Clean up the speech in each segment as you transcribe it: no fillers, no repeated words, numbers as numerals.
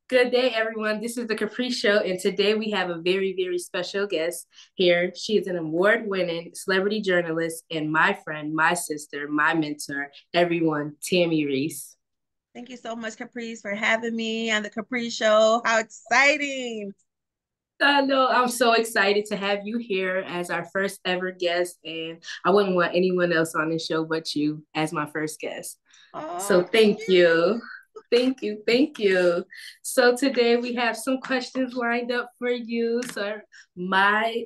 Good day, everyone. This is the Caprice Show, and today we have a very, very special guest here. She is an award-winning celebrity journalist and my friend, my sister, my mentor, everyone, Tammy Reese. Thank you so much, Caprice, for having me on the Caprice Show. How exciting! I know I'm so excited to have you here as our first ever guest, and I wouldn't want anyone else on the show but you as my first guest. Oh, So thank thank you. you. Thank you. Thank you. So today we have some questions lined up for you so my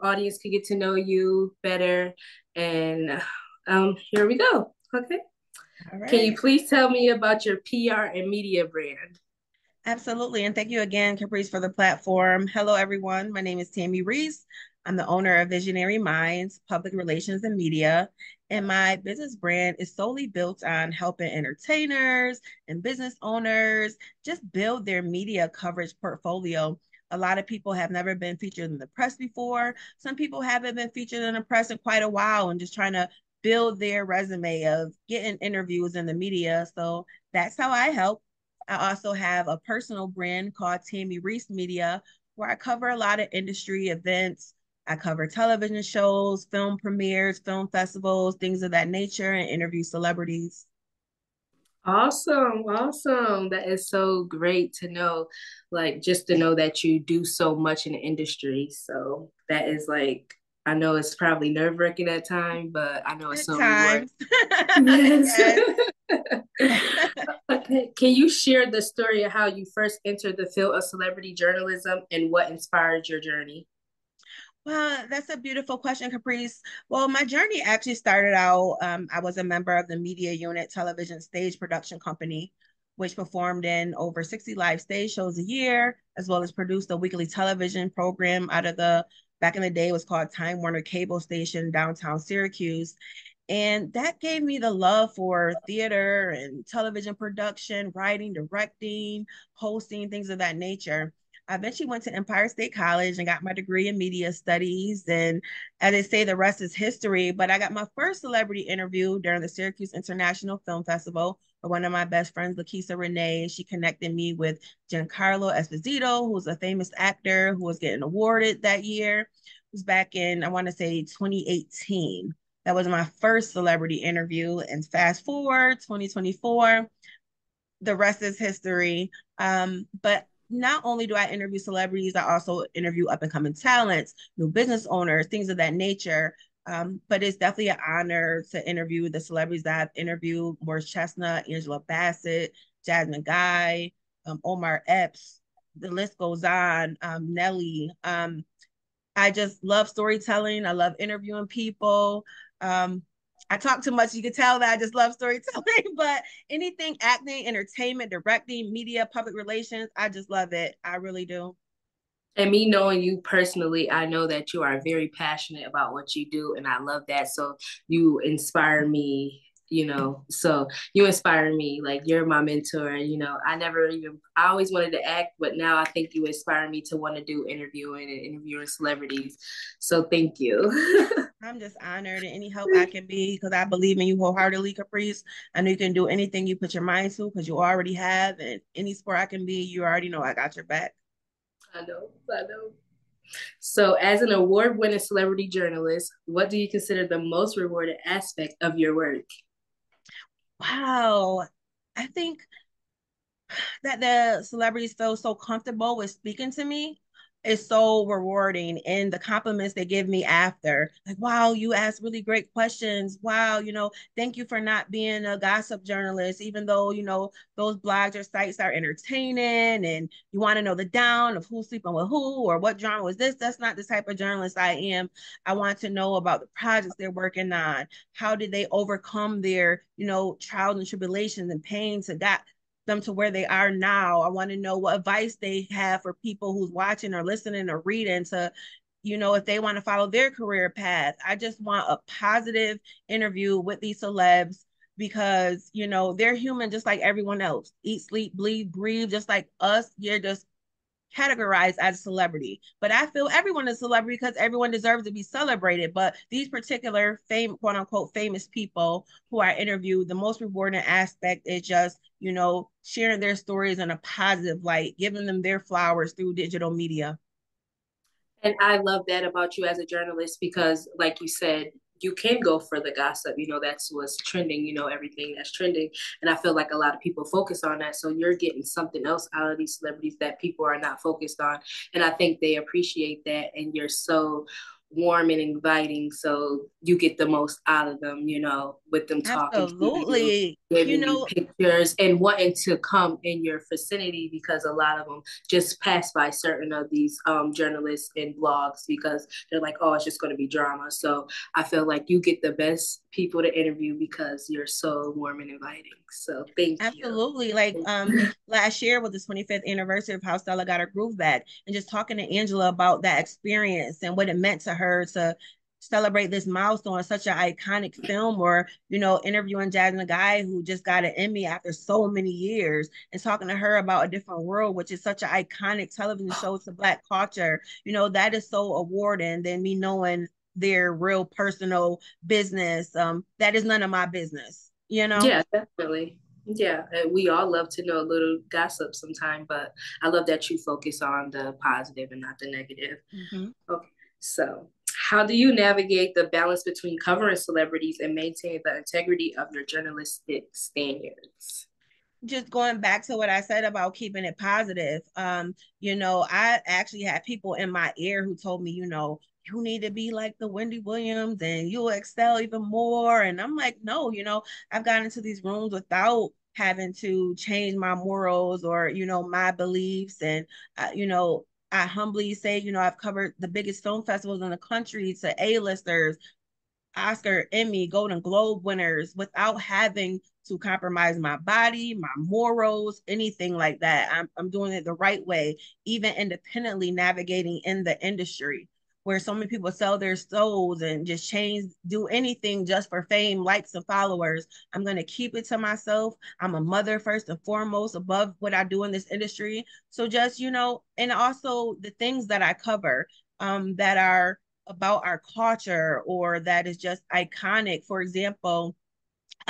audience can get to know you better. And here we go. Okay. All Can you right. please tell me about your PR and media brand? Absolutely. And thank you again, Caprice, for the platform. Hello, everyone. My name is Tammy Reese. I'm the owner of Visionary Minds, Public Relations and Media. And my business brand is solely built on helping entertainers and business owners just build their media coverage portfolio. A lot of people have never been featured in the press before. Some people haven't been featured in the press in quite a while and just trying to build their resume of getting interviews in the media. So that's how I help. I also have a personal brand called Tammy Reese Media, where I cover a lot of industry events. I cover television shows, film premieres, film festivals, things of that nature, and interview celebrities. Awesome, awesome. That is so great to know, like just to know that you do so much in the industry. So that is like, I know it's probably nerve-wracking at time, but I know it's At so rewarding. times. Yes. Yes. Okay. Can you share the story of how you first entered the field of celebrity journalism and what inspired your journey? Well, that's a beautiful question, Caprice. Well, my journey actually started out, I was a member of the media unit television stage production company, which performed in over 60 live stage shows a year, as well as produced a weekly television program out of back in the day, it was called Time Warner Cable Station, downtown Syracuse. And that gave me the love for theater and television production, writing, directing, hosting, things of that nature. I eventually went to Empire State College and got my degree in media studies. And as they say, the rest is history. But I got my first celebrity interview during the Syracuse International Film Festival with one of my best friends, Lakeisha Renee. She connected me with Giancarlo Esposito, who was a famous actor who was getting awarded that year. It was back in, I want to say, 2018. That was my first celebrity interview. And fast forward 2024, the rest is history. But not only do I interview celebrities, I also interview up and coming talents, new business owners, things of that nature. But it's definitely an honor to interview the celebrities that I've interviewed: Morris Chestnut, Angela Bassett, Jasmine Guy, Omar Epps. The list goes on. Nelly. I just love storytelling. I love interviewing people. Um, I talk too much. You can tell that I just love storytelling, but anything acting, entertainment, directing, media, public relations, I just love it. I really do. And me knowing you personally, I know that you are very passionate about what you do, and I love that. So you inspire me, So you inspire me. Like you're my mentor. I always wanted to act, but now I think you inspire me to want to do interviewing and interviewing celebrities. So thank you. I'm just honored and any help I can be because I believe in you wholeheartedly, Caprice. I know you can do anything you put your mind to because you already have. And any sport I can be, you already know I got your back. I know, I know. So, as an award winning celebrity journalist, what do you consider the most rewarding aspect of your work? Wow. I think that the celebrities feel so comfortable with speaking to me is so rewarding. And the compliments they give me after, like, wow, you asked really great questions. Wow, thank you for not being a gossip journalist, even though, those blogs or sites are entertaining and you want to know the down of who's sleeping with who or what drama was this. That's not the type of journalist I am. I want to know about the projects they're working on. How did they overcome their, trials and tribulations and pains to got them to where they are now. I want to know what advice they have for people who's watching or listening or reading to, if they want to follow their career path. I just want a positive interview with these celebs because, they're human just like everyone else. Eat, sleep, bleed, breathe, just like us. You're just categorized as a celebrity. But I feel everyone is a celebrity because everyone deserves to be celebrated. But these particular quote unquote famous people who I interviewed, the most rewarding aspect is just, sharing their stories in a positive light, giving them their flowers through digital media. And I love that about you as a journalist because, like you said, you can go for the gossip. That's what's trending, everything that's trending. And I feel like a lot of people focus on that. So you're getting something else out of these celebrities that people are not focused on. And I think they appreciate that. And you're so warm and inviting. So you get the most out of them, with them talking to you, Absolutely. You giving you know, pictures and wanting to come in your vicinity because a lot of them just pass by certain of these journalists and blogs because they're like, oh, it's just going to be drama. So I feel like you get the best people to interview because you're so warm and inviting. So thank you. absolutely. Like last year was the 25th anniversary of how Stella got her groove back, and just talking to Angela about that experience and what it meant to her to celebrate this milestone, such an iconic film, or interviewing Jasmine, a guy who just got an Emmy after so many years, and talking to her about A Different World, which is such an iconic television show to Black culture. That is so awarding than me knowing their real personal business. That is none of my business. Yeah, definitely. Yeah, and we all love to know a little gossip sometime, but I love that you focus on the positive and not the negative. Mhm. Okay, so how do you navigate the balance between covering celebrities and maintaining the integrity of your journalistic standards? Just going back to what I said about keeping it positive, I actually had people in my ear who told me, you need to be like the Wendy Williams and you'll excel even more. And I'm like, no, I've gotten into these rooms without having to change my morals or, my beliefs. And, I humbly say, I've covered the biggest film festivals in the country to A-listers, Oscar, Emmy, Golden Globe winners without having to compromise my body, my morals, anything like that. I'm doing it the right way, even independently navigating in the industry where so many people sell their souls and just do anything just for fame, likes, and followers. I'm going to keep it to myself. I'm a mother first and foremost above what I do in this industry. So just, and also the things that I cover that are about our culture or that is just iconic. For example,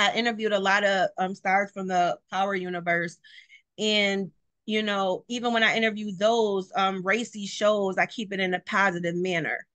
I interviewed a lot of stars from the Power universe, and even when I interview those racy shows, I keep it in a positive manner.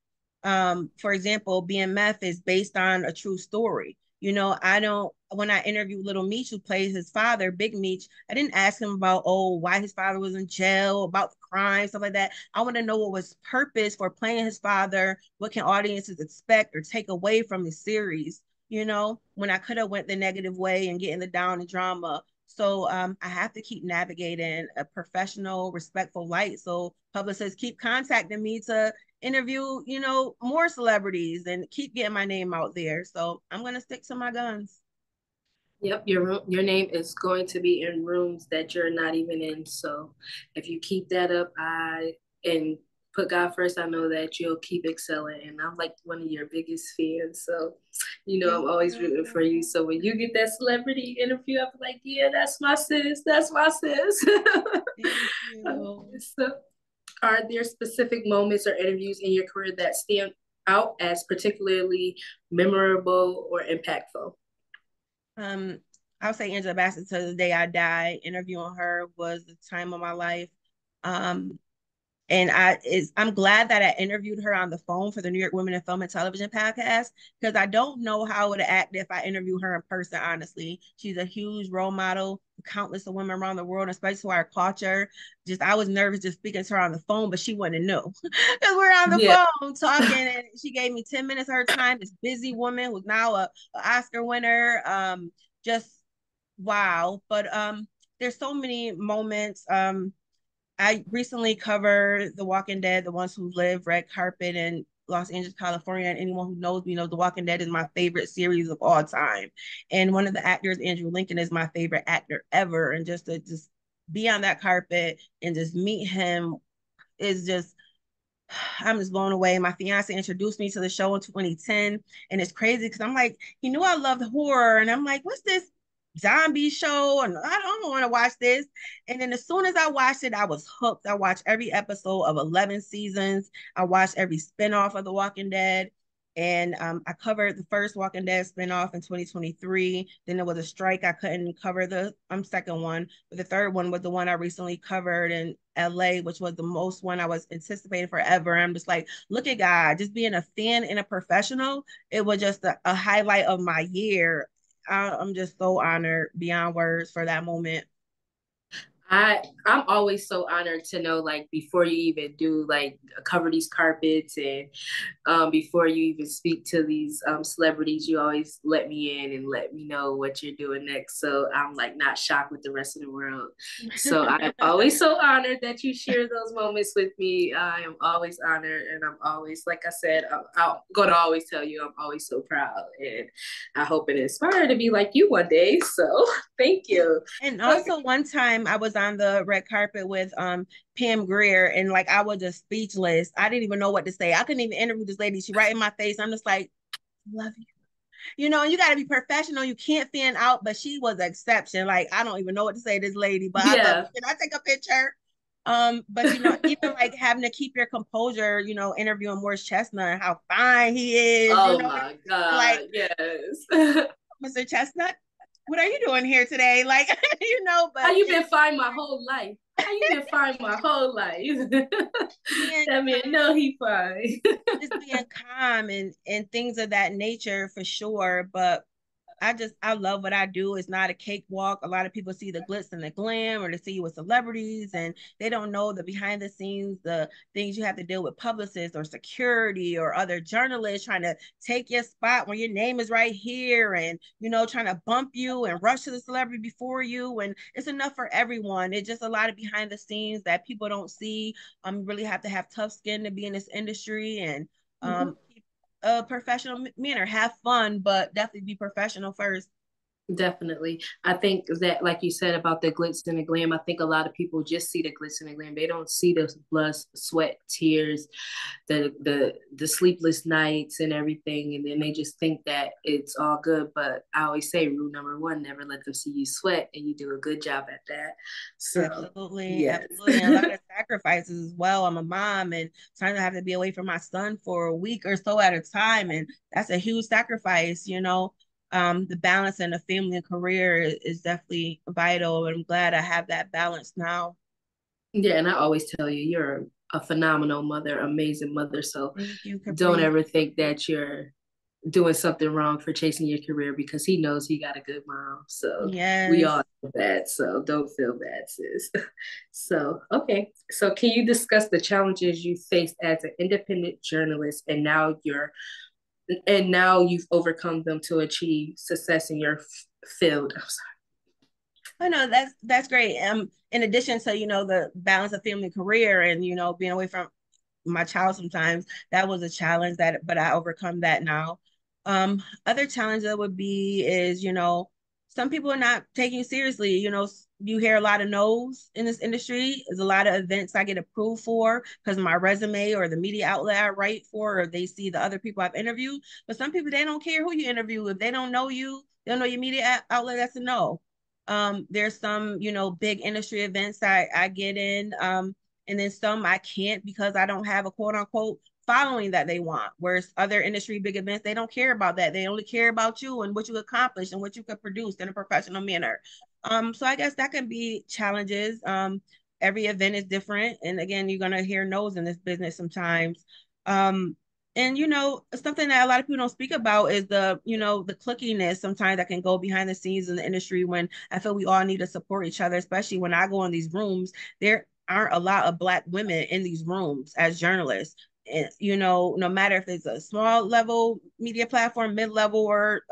For example, BMF is based on a true story. I don't, when I interviewed Little Meech, who plays his father, Big Meech, I didn't ask him about, oh, why his father was in jail, about the crime, stuff like that. I want to know what was purpose for playing his father, what can audiences expect or take away from the series, when I could have went the negative way and getting the down and drama. So I have to keep navigating a professional, respectful light. So publicists keep contacting me to interview, more celebrities and keep getting my name out there. So I'm gonna stick to my guns. Yep, your name is going to be in rooms that you're not even in. So if you keep that up, and put God first, I know that you'll keep excelling. And I'm like one of your biggest fans. So, Thank I'm always rooting for you. you. So when you get that celebrity interview, I'm like, yeah, that's my sis. That's my sis. Thank you. So are there specific moments or interviews in your career that stand out as particularly memorable or impactful? Um, I'll say Angela Bassett to the day I die. Interviewing her was the time of my life. Um, and I'm glad that I interviewed her on the phone for the New York Women in Film and Television podcast because I don't know how I would act if I interviewed her in person. Honestly, she's a huge role model for countless of women around the world, especially to our culture. Just I was nervous just speaking to her on the phone, but she wouldn't know because we're on the Yeah. phone talking, and she gave me 10 minutes of her time. This busy woman who's now a Oscar winner. Just wow. But there's so many moments. I recently covered The Walking Dead, The Ones Who Live, red carpet in Los Angeles, California. And anyone who knows me knows The Walking Dead is my favorite series of all time. And one of the actors, Andrew Lincoln, is my favorite actor ever. And just to just be on that carpet and just meet him is just I'm just blown away. My fiance introduced me to the show in 2010, and it's crazy because I'm like, he knew I loved horror, and I'm like, what's this? zombie show and I don't want to watch this. And then as soon as I watched it, I was hooked. I watched every episode of 11 seasons. I watched every spinoff of The Walking Dead. And I covered the first Walking Dead spinoff in 2023. Then there was a strike. I couldn't cover the second one. But the third one was the one I recently covered in LA, which was the most one I was anticipating forever. I'm just like, look at God, just being a fan and a professional. It was just a highlight of my year. I'm just so honored beyond words for that moment. I'm always so honored to know, like, before you even do like cover these carpets, and before you even speak to these celebrities, you always let me in and let me know what you're doing next. So I'm like not shocked with the rest of the world. So I'm always so honored that you share those moments with me. I am always honored, and I'm always, like I said, I'm going to always tell you I'm always so proud, and I hope it inspire to be like you one day. So thank you. And Okay. also one time I was on the red carpet with Pam Greer and like I was just speechless. I didn't even know what to say. I couldn't even interview this lady. She right in my face. I'm just like, love you. You know, you got to be professional. You can't fan out, but she was an exception. Like, I don't even know what to say to this lady, but I love Yeah. her. Can I take a picture? But you know, even like having to keep your composure, you know, interviewing Morris Chestnut and how fine he is, you Oh know, my like God. Yes. Mr. Chestnut, what are you doing here today? Like, you know, How but you just been fine my whole life? How you been fine my whole life? being That man, no, he fine. just being calm and things of that nature for sure. But I love what I do. It's not a cakewalk. A lot of people see the glitz and the glam, or they see you with celebrities, and they don't know the behind the scenes, the things you have to deal with publicists or security or other journalists trying to take your spot when your name is right here, and you know, trying to bump you and rush to the celebrity before you. And it's enough for everyone. It's just a lot of behind the scenes that people don't see. You really have to have tough skin to be in this industry, and Mhm. a professional manner. Have fun, but definitely be professional first. Definitely. I think that, like you said about the glitz and the glam, I think a lot of people just see the glitz and the glam. They don't see the blood, sweat, tears, the sleepless nights and everything. And then they just think that it's all good. But I always say rule number one, never let them see you sweat, and you do a good job at that. So Absolutely, yes. absolutely. And a lot of sacrifices as well. I'm a mom and trying to have to be away from my son for a week or so at a time. And that's a huge sacrifice, you know. The balance in the family and career is definitely vital. And I'm glad I have that balance now. Yeah, and I always tell you, you're a phenomenal mother, amazing mother. So Thank you, don't Caprice. ever think that you're doing something wrong for chasing your career, because he knows he got a good mom. So we Yes. all know that. So don't feel bad, sis. So, okay. So can you discuss the challenges you faced as an independent journalist, and now you've overcome them to achieve success in your field? I'm sorry. I know that's great. In addition to, you know, the balance of family and career and, you know, being away from my child sometimes, that was a challenge that, but I overcome that now. Other challenge that would be is, you know, some people are not taking you seriously. You know, you hear a lot of no's in this industry. There's a lot of events I get approved for because of my resume or the media outlet I write for, or they see the other people I've interviewed. But some people, they don't care who you interview. If they don't know you, they don't know your media outlet, that's a no. There's some, you know, big industry events I get in. And then some I can't because I don't have a quote unquote following that they want. Whereas other industry big events, they don't care about that. They only care about you and what you accomplish and what you could produce in a professional manner. So I guess that can be challenges. Every event is different. And again, you're gonna hear no's in this business sometimes. Um, and you know, something that a lot of people don't speak about is the, you know, the clickiness sometimes that can go behind the scenes in the industry when I feel we all need to support each other, especially when I go in these rooms. There aren't a lot of Black women in these rooms as journalists. And, you know, no matter if it's a small level media platform, mid level, or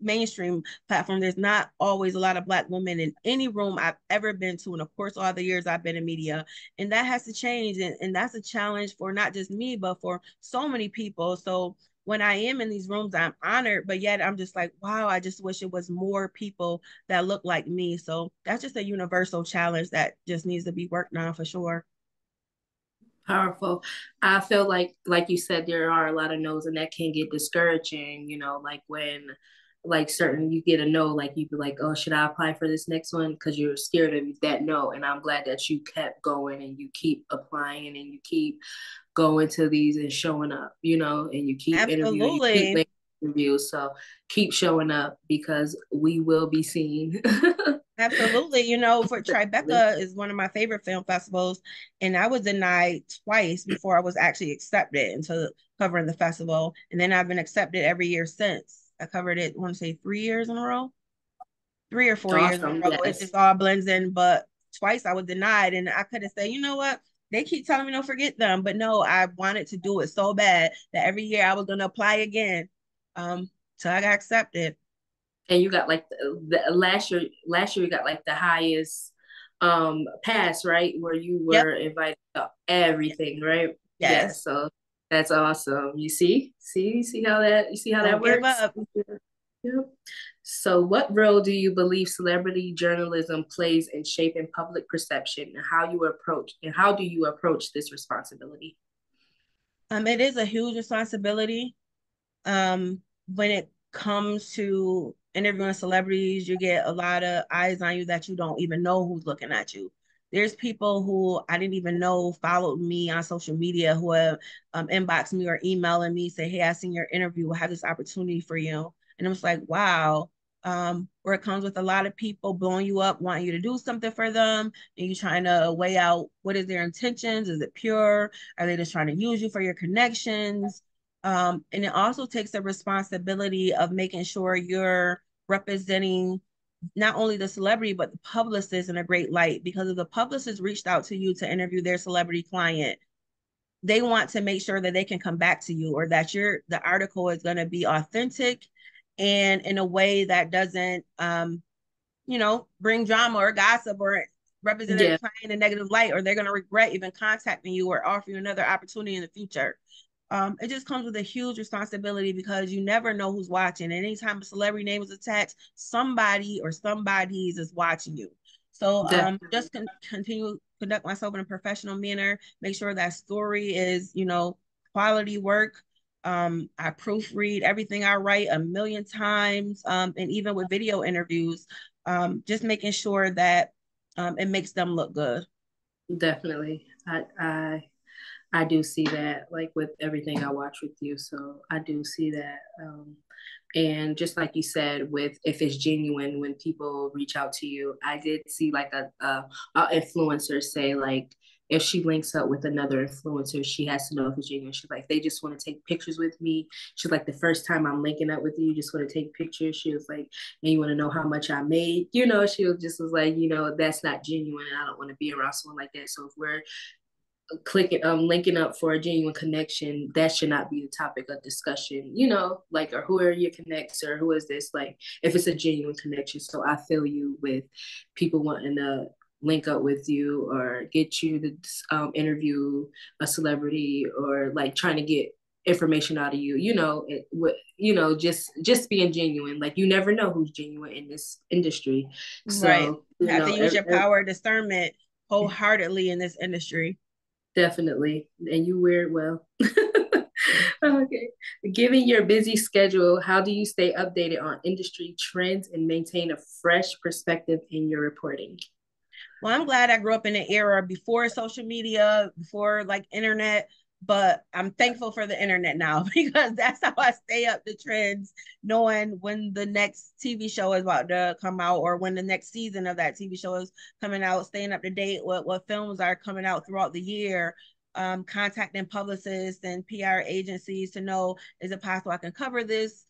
mainstream platform, there's not always a lot of Black women in any room I've ever been to. And of course, all the years I've been in media. And that has to change. And that's a challenge for not just me, but for so many people. So when I am in these rooms, I'm honored, but yet I'm just like, wow, I just wish it was more people that look like me. So that's just a universal challenge that just needs to be worked on for sure. Powerful. I feel like you said, there are a lot of no's, and that can get discouraging, like when like certain, you get a no, like you be like, oh, should I apply for this next one? Because you're scared of that no. And I'm glad that you kept going and you keep applying and you keep going to these and showing up, and you keep interviewing, you keep Absolutely. making interviews. So keep showing up because we will be seen. Absolutely. For Tribeca is one of my favorite film festivals, and I was denied twice before I was actually accepted into covering the festival. And then I've been accepted every year since. I covered it, I want to say 3 years in a row, 3 or 4 years in a Awesome. row. It Yes. just all blends in. But twice I was denied, and I could have said, you know what? They keep telling me don't forget them, but no, I wanted to do it so bad that every year I was going to apply again. So I got accepted. And you got like last year you got like the highest pass, right? Where you Yep. were invited to everything, right? Yeah, Yes. so that's awesome. You see how that Don't give works? up. Yep. So what role do you believe celebrity journalism plays in shaping public perception, and how do you approach this responsibility? It is a huge responsibility. When it comes to interviewing celebrities, you get a lot of eyes on you that you don't even know who's looking at you. There's people who I didn't even know followed me on social media who have inboxed me or emailing me, say, "Hey, I seen your interview. I have this opportunity for you." And it was like, wow. Where it comes with a lot of people blowing you up, wanting you to do something for them, and you trying to weigh out what is their intentions. Is it pure? Are they just trying to use you for your connections? And it also takes the responsibility of making sure you're representing not only the celebrity, but the publicist in a great light. Because if the publicist reached out to you to interview their celebrity client, they want to make sure that they can come back to you or that the article is going to be authentic and in a way that doesn't bring drama or gossip or represent their Yeah, client in a negative light, or they're going to regret even contacting you or offering you another opportunity in the future. It just comes with a huge responsibility because you never know who's watching. And anytime a celebrity name is attached, somebody or somebody's is watching you. So definitely. just continue conduct myself in a professional manner. Make sure that story is, quality work. I proofread everything I write a million times, and even with video interviews, just making sure that it makes them look good. Definitely. I do see that, like with everything I watch with you. So I do see that. And just like you said, with if it's genuine, when people reach out to you, I did see like a influencer say like if she links up with another influencer, she has to know if it's genuine. She's like, they just want to take pictures with me. She's like, the first time I'm linking up with you, you just want to take pictures. She was like, and you want to know how much I made. She was like, that's not genuine, and I don't want to be around someone like that. So if we're clicking linking up for a genuine connection, that should not be the topic of discussion, like, or who are your connects, or who is this, like, if it's a genuine connection. So I feel you with people wanting to link up with you or get you to interview a celebrity, or like trying to get information out of you, just being genuine. Like, you never know who's genuine in this industry. Right. So You have to use your power of discernment wholeheartedly in this industry. definitely. And you wear it well. Okay. Given your busy schedule, how do you stay updated on industry trends and maintain a fresh perspective in your reporting? Well, I'm glad I grew up in an era before social media, before like internet, but I'm thankful for the internet now because that's how I stay up the trends, knowing when the next TV show is about to come out or when the next season of that TV show is coming out, staying up to date with what films are coming out throughout the year. Contacting publicists and PR agencies to know, is it possible I can cover this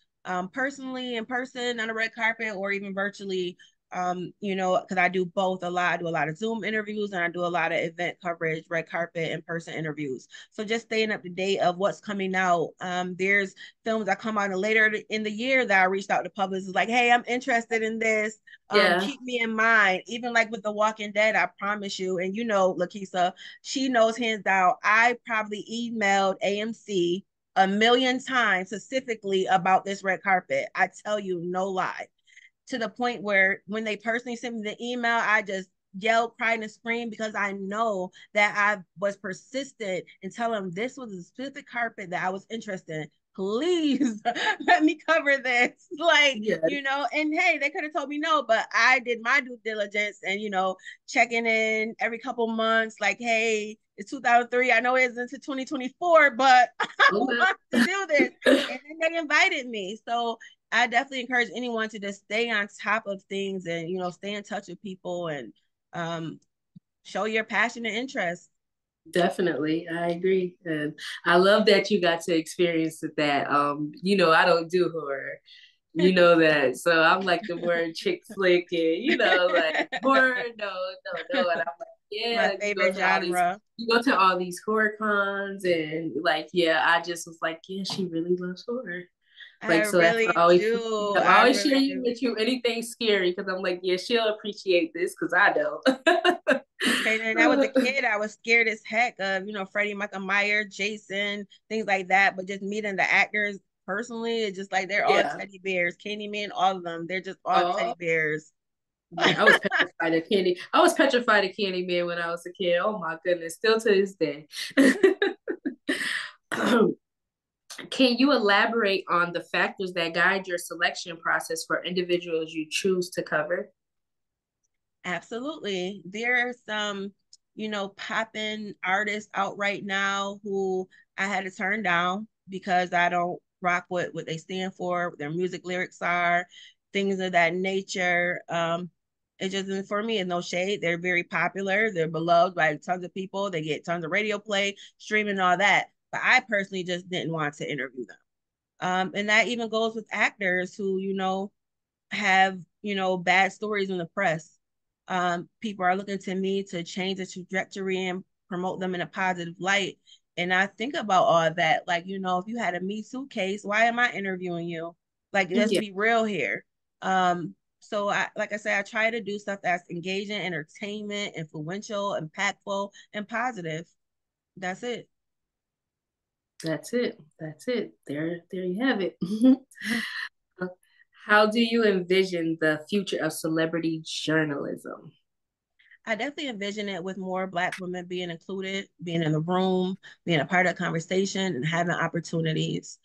personally in person on a red carpet or even virtually, because I do both a lot. I do a lot of Zoom interviews and I do a lot of event coverage, red carpet, in-person interviews. So just staying up to date of what's coming out. There's films that come out later in the year that I reached out to publicists like, hey, I'm interested in this. Yeah. Keep me in mind. Even like with The Walking Dead, I promise you, and Lakeisha, she knows hands down. I probably emailed AMC a million times specifically about this red carpet. I tell you, no lie, to the point where when they personally sent me the email, I just yelled, cried, and screamed because I know that I was persistent in telling them this was a specific carpet that I was interested in. please let me cover this. Like, Yes. and hey, they could have told me no, but I did my due diligence and, checking in every couple months, like, hey, it's 2003. I know it's into 2024, but I Okay. want to do this. And then they invited me. So I definitely encourage anyone to just stay on top of things and, stay in touch with people and show your passion and interest. Definitely, I agree, and I love that you got to experience that. I don't do horror, you know that, so I'm like the word chick flick, and like horror, no, no, no, and I'm like, My yeah, favorite genre. you go to all these horror cons, and like, yeah, I just was like, yeah, she really loves horror, I like, so that's why really do. I I always really sharing do. with you anything scary because I'm like, yeah, she'll appreciate this because I Okay, and I was a don't. kid. I was scared as heck of, Freddie Michael Meyer, Jason, things like that. But just meeting the actors personally, it's just like they're all Yeah. teddy bears. Candyman, all of them. They're just all teddy Oh, bears. yeah, I was petrified of candy. I was petrified of Candyman when I was a kid. Oh my goodness, still to this day. Can you elaborate on the factors that guide your selection process for individuals you choose to cover? Absolutely. There are some, popping artists out right now who I had to turn down because I don't rock with what they stand for, what their music lyrics are, things of that nature. It just isn't for me. And no shade. They're very popular. They're beloved by tons of people. They get tons of radio play, streaming, all that. But I personally just didn't want to interview them. And that even goes with actors who, have bad stories in the press. People are looking to me to change the trajectory and promote them in a positive light. And I think about all that, like, if you had a Me Too case, why am I interviewing you? Like, let's Yeah, be real here. So I, like I said, I try to do stuff that's engaging, entertainment, influential, impactful, and positive. That's it. that's it. That's it. There you have it. How do you envision the future of celebrity journalism? I definitely envision it with more Black women being included, being in the room, being a part of the conversation, and having opportunities.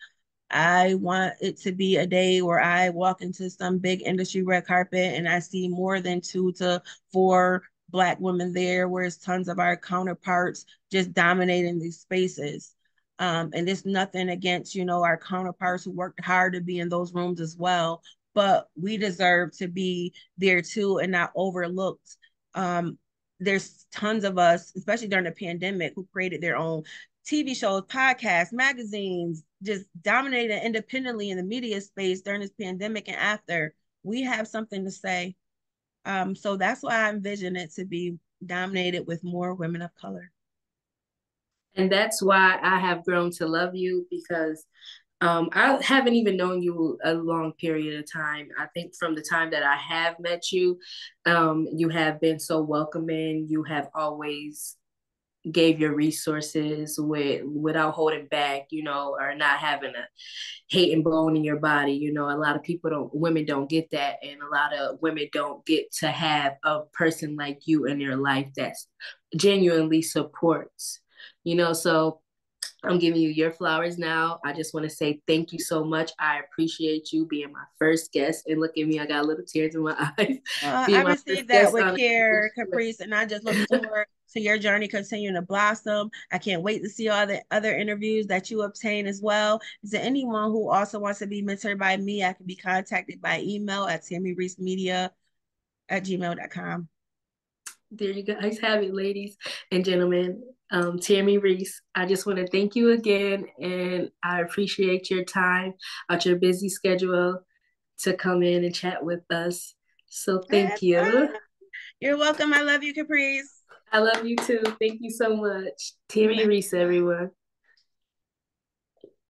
I want it to be a day where I walk into some big industry red carpet and I see more than 2 to 4 Black women there, whereas tons of our counterparts just dominating these spaces. And it's nothing against, our counterparts who worked hard to be in those rooms as well, but we deserve to be there too and not overlooked. Um, there's tons of us, especially during the pandemic, who created their own TV shows, podcasts, magazines, just dominated independently in the media space during this pandemic and after. We have something to say. So that's why I envision it to be dominated with more women of color. And that's why I have grown to love you because I haven't even known you a long period of time. I think from the time that I have met you, you have been so welcoming. You have always gave your resources without holding back, or not having a hate and bone in your body. A lot of women don't get that, and a lot of women don't get to have a person like you in their life that genuinely supports. So I'm giving you your flowers now. I just want to say thank you so much. I appreciate you being my first guest. And look at me, I got a little tears in my eyes. I Being my first received that guest with on care, Caprice, and I just look forward to your journey continuing to blossom. I can't wait to see all the other interviews that you obtain as well. Is there anyone who also wants to be mentored by me? I can be contacted by email at tammyreesemedia@gmail.com. There you guys have it, ladies and gentlemen. Tammy Reese, I just want to thank you again, and I appreciate your time out your busy schedule to come in and chat with us. So thank you. You're welcome. I love you, Caprice. I love you too. Thank you so much. Tammy Bye. Reese, everyone.